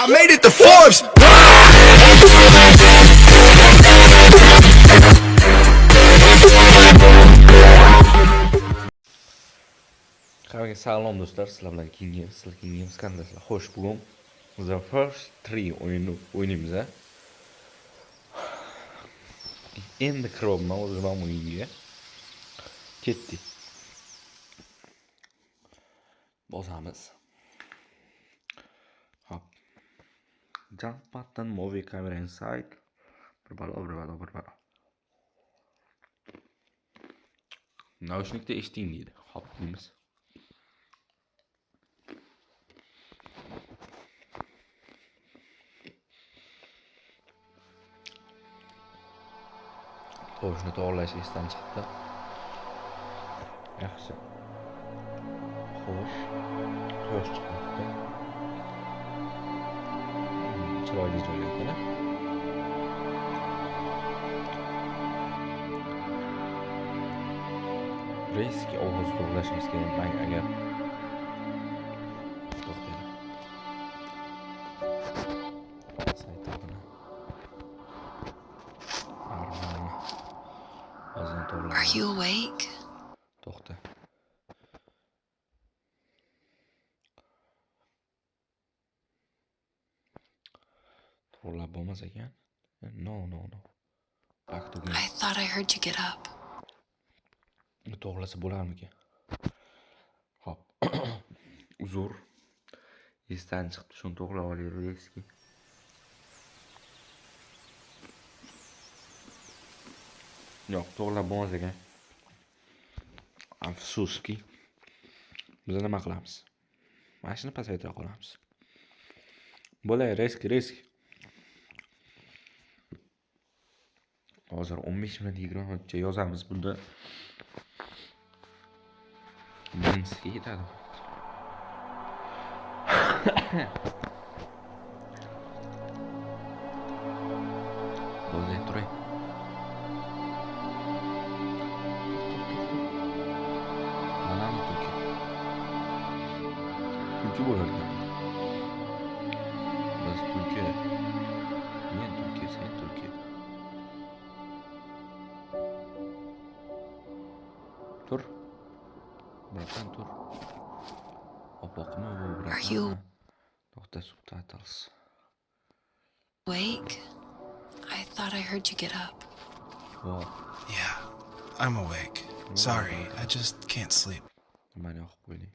I made it to Forbes. Hammaga salom do'stlar, sizlar bilan Kuzatuvchilar kanalida. Xo'sh, bugun The First 3 o'yinimiz. Endi kiryapman o'zim ham o'yinga. Ketdik. Bosamiz. Hop. Jump button, movie camera inside. Bir balo. Naushnikda eshiting deydi. Hop deymiz. Tovushni to'g'irlash esdan chiqdi. Yaxshi. Xo'sh. Quyosh chiqmoqda. Chiroyli joylarda. Reski ovoz to'g'irlashimiz kerak. Men agar Are you awake? To'xta. To'g'rilab bo'lmas ekan. No. Back to game. I thought I heard you get up. To'g'rilasa bo'larmikan? Hop. Uzr. Esdan chiqdi, shuni to'g'rilab olaylik eski. Yo'q, to'g'rilab bo'lmas ekan. Afsuski. Biz nima qilamiz? Mashina pasaytira qolamiz. Bo'lay, risk. Hozir 15 minut 20 minutcha yozamiz bunda. Birinchisiga yetadi. Bo'lay, turay. Tulki bo'lardi. Biz tulki. Men tulki, sen tulki. Tur. Bırakın tur. Oppo'mi bu bırakın. To'xta, subtitles. Awake? I thought I heard you get up. Wow. Yeah, I'm awake. Sorry, I just can't sleep. Mana yo'q qo'ying.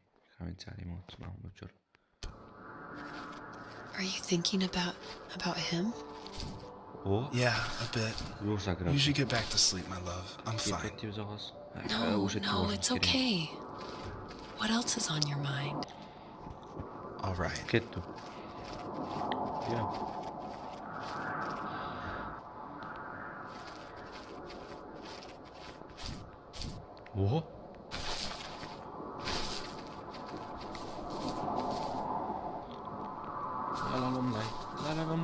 Are you thinking about him? Oh? Yeah, a bit. You should get back to sleep, my love. I'm fine. No, it's okay. What else is on your mind? All right. Kettu. Yeah. Oh?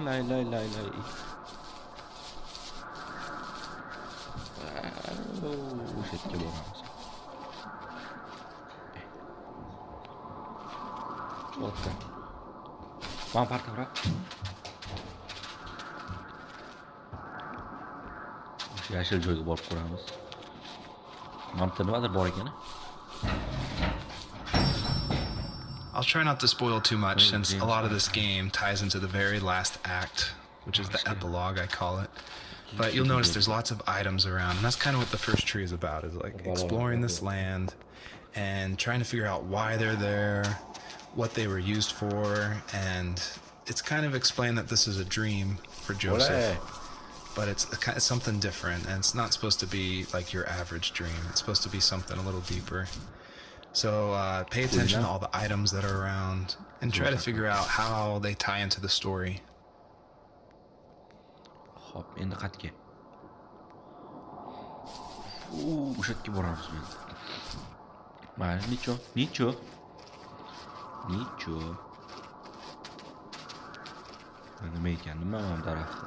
Lay. O'shatga boramiz. Cho'tka. Mana parta bırak. O'sha yashil joyga borib ko'ramiz. Mana nimadir bor ekan. I'll try not to spoil too much since a lot of this game ties into the very last act, which is the epilogue, I call it. But you'll notice there's lots of items around, and that's kind of what the first tree is about, is like exploring this land and trying to figure out why they're there, what they were used for, and it's kind of explained that this is a dream for Joseph. But it's something different, and it's not supposed to be like your average dream. It's supposed to be something a little deeper. So pay attention to all the items that are around and try to figure out how they tie into the story. Hop, endi qaytga. O'sha yerga boramiz men. Mana nicho. Nima ekan, nima daraxt.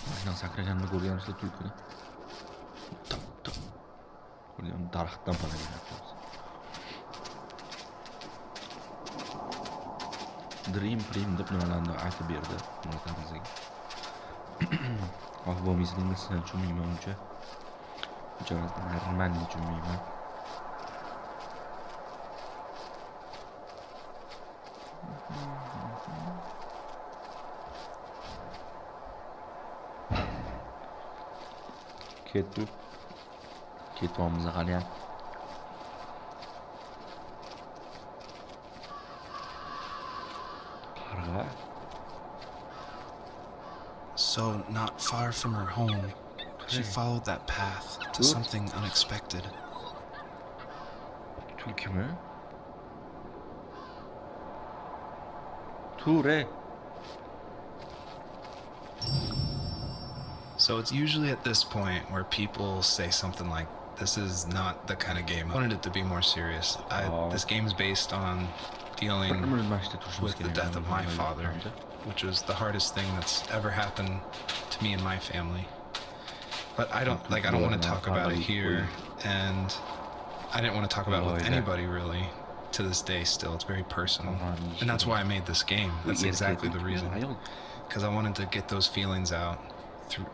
Mana sakraganini ko'rganmisiz tulkini? Top. Ko'rgan daraxtdan palagan. Dream deb nimalarni aytib berdi murotamizga. Ah, bo'lmaysiz sizdan tushunmayman uncha. Uncha tushunmayman. Ketyapmiz hali ham. Qarg'a. So, not far from her home, she followed that path to something unexpected. Tulkimiz? Ture. So it's usually at this point where people say something like, this is not the kind of game. I wanted it to be more serious. This game is based on dealing with the death of my father, which was the hardest thing that's ever happened to me and my family. But I don't want to talk about it here, and I didn't want to talk about it with anybody really. To this day still, it's very personal. And that's why I made this game. That's exactly the reason. Because I wanted to get those feelings out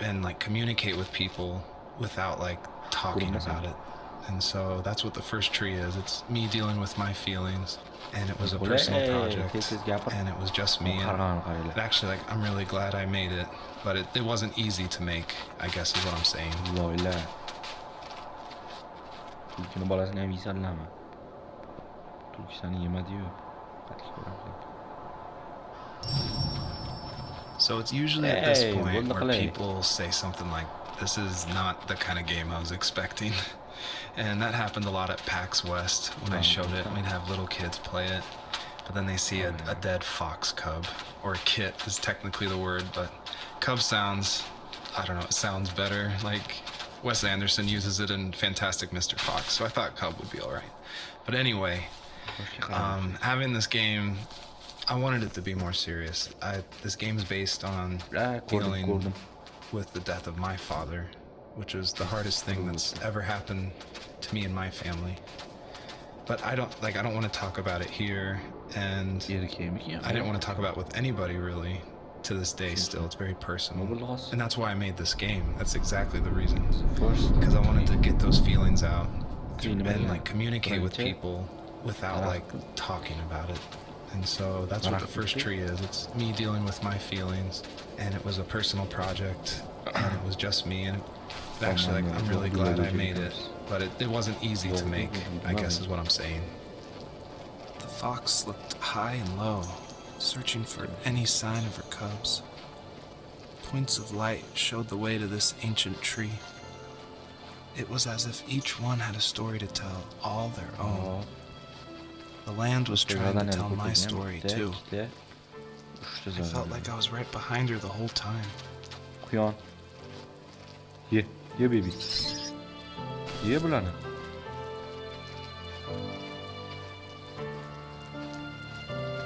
and like communicate with people without like talking about it. And so that's what the first tree is. It's me dealing with my feelings, and it was a personal project, and it was just me. And actually, like, I'm really glad I made it, but it wasn't easy to make, I guess is what I'm saying. So it's usually at this point where people say something like, this is not the kind of game I was expecting. And that happened a lot at PAX West when I showed it. We'd have little kids play it, but then they see a dead fox cub, or a kit is technically the word, but cub sounds, I don't know, it sounds better. Like Wes Anderson uses it in Fantastic Mr. Fox, so I thought cub would be alright. But anyway, having this game, I wanted it to be more serious. This game is based on dealing with the death of my father, which was the hardest thing that's ever happened to me and my family. But I don't want to talk about it here, and I didn't want to talk about it with anybody really. To this day still, it's very personal. And that's why I made this game. That's exactly the reason. Because I wanted to get those feelings out and like communicate with people without like talking about it. And so that's what the first tree is. It's me dealing with my feelings, and it was a personal project, and it was just me. And actually, like, I'm really glad I made it, but it wasn't easy to make, I guess is what I'm saying. The fox looked high and low, searching for any sign of her cubs. Points of light showed the way to this ancient tree. It was as if each one had a story to tell, all their own. The land was trying to tell my story too. I felt like I was right behind her the whole time. Quyon. Ye baby. Ye bularni.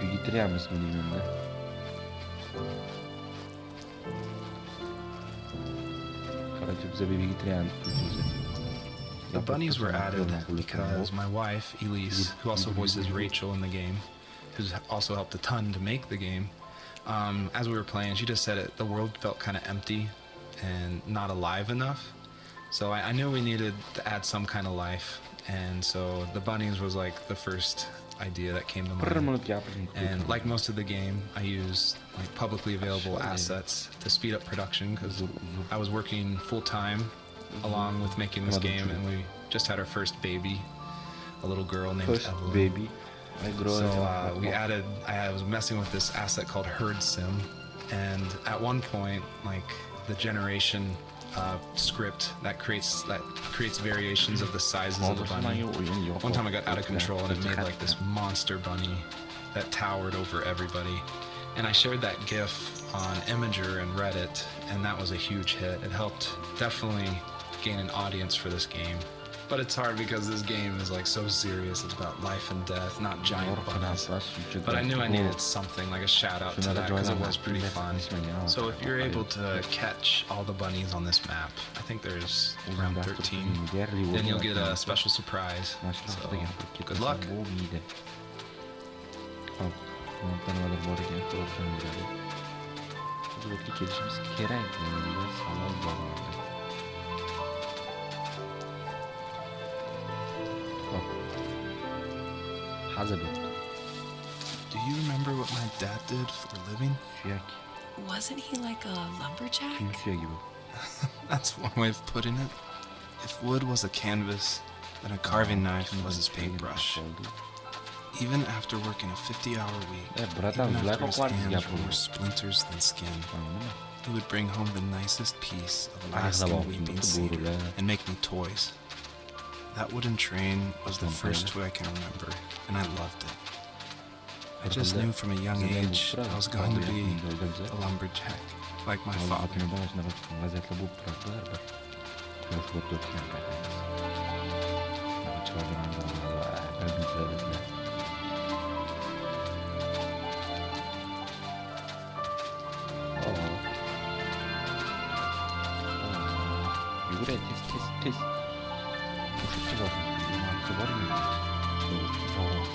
Bigitiramiz buni endi. Qaraychi biza bigitiramiz. The bunnies were added because my wife, Elise, who also voices Rachel in the game, who's also helped a ton to make the game, as we were playing, she just said the world felt kind of empty and not alive enough. So I knew we needed to add some kind of life, and so the bunnies was like the first idea that came to mind. And like most of the game, I used like publicly available assets to speed up production because I was working full-time along with making this game, and we just had our first baby, a little girl named Evelyn. So I was messing with this asset called Herd Sim, and at one point, like the generation script that creates variations of the sizes of the bunny. One time I got out of control and it made like this monster bunny that towered over everybody. And I shared that GIF on Imager and Reddit, and that was a huge hit. It helped definitely gain an audience for this game. But it's hard because this game is like so serious. It's about life and death, not giant bunnies. But I knew I needed something like a shout out to that because it was pretty fun. So if you're able to catch all the bunnies on this map, I think there's around 13, then you'll get a special surprise. So good luck. nimadir bor ekan, to'g'ridan beradi. Biz o'tga kelishimiz kerak degan savol bor menda. Hop. Hazır bo'ldi. Do you remember what my dad did for a living? Suyak. Wasn't he like a lumberjack? Kim suyagi bu? That's one way of putting it. If wood was a canvas, then a carving knife was his paintbrush. Even after working a 50-hour week, bratan, even bular after his qo'rqar hands gap were bu. more splinters than skin, he would bring home the nicest piece of Ayaqda Alaskan bor, weeping bu cedar bo'rilar. and make me toys. That wooden train was the first toy I can remember, and I loved it. I just knew from a young age I was going to be a lumberjack, like my father. Vaziyatlar bo'lib turadi baribir. Quyosh botib o'tgan paytimiz. Chiroyli manzaralar, bizlar. Yuguraylik, tez. O'sha bor. Nima bormi? Zo'r.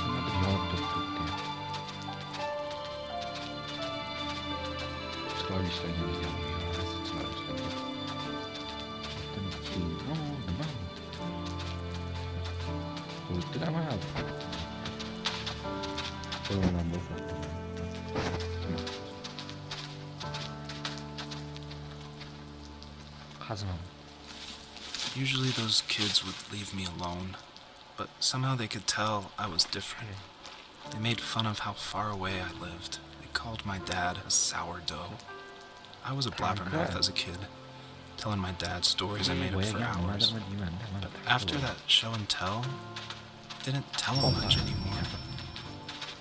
Nimadir yonib turibdi. Chiroyli ishlangan ekan. Chiroyli ishlangan. Nima? O'tirama. Qo'limdan bo'shatdim. Usually those kids would leave me alone, but somehow they could tell I was different. They made fun of how far away I lived. They called my dad a sourdough. I was a blabbermouth as a kid, telling my dad stories I made up for hours. But after that show and tell, I didn't tell him much anymore.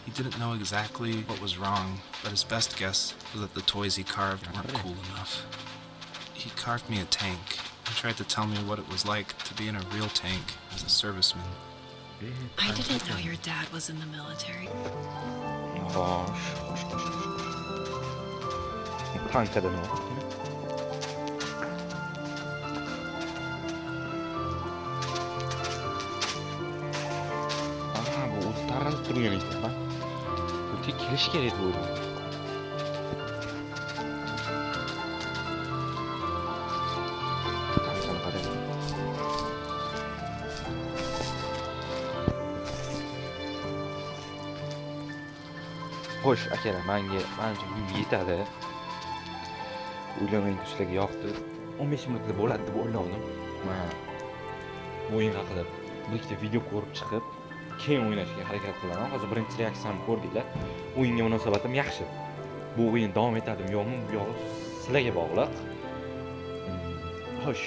He didn't know exactly what was wrong, but his best guess was that the toys he carved weren't cool enough. He carved me a tank and tried to tell me what it was like to be in a real tank as a serviceman. I didn't know your dad was in the military. Xo'sh. Tankada nima? Bu o'zi taranib turgan ekan. O'tga kelish kerak bu. Xo'sh, akalar, menimcha bu yetadi. O'ylamang sizlarga yoqdi. 15 minutda bo'ladi deb o'yladim. Men o'yin haqida bir ikkita video ko'rib chiqib, keyin o'ynashga harakat qilaman. Hozir birinchi reaksiyamni ko'rdinglar. O'yinga munosabatim yaxshi. Bu o'yin davom etadimi yo'qmi, bu yog'i sizlarga bog'liq. Xo'sh,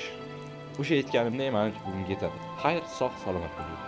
o'sha aytganimdek menimcha bugun yetadi. Xayr, sog' salomat bo'ling.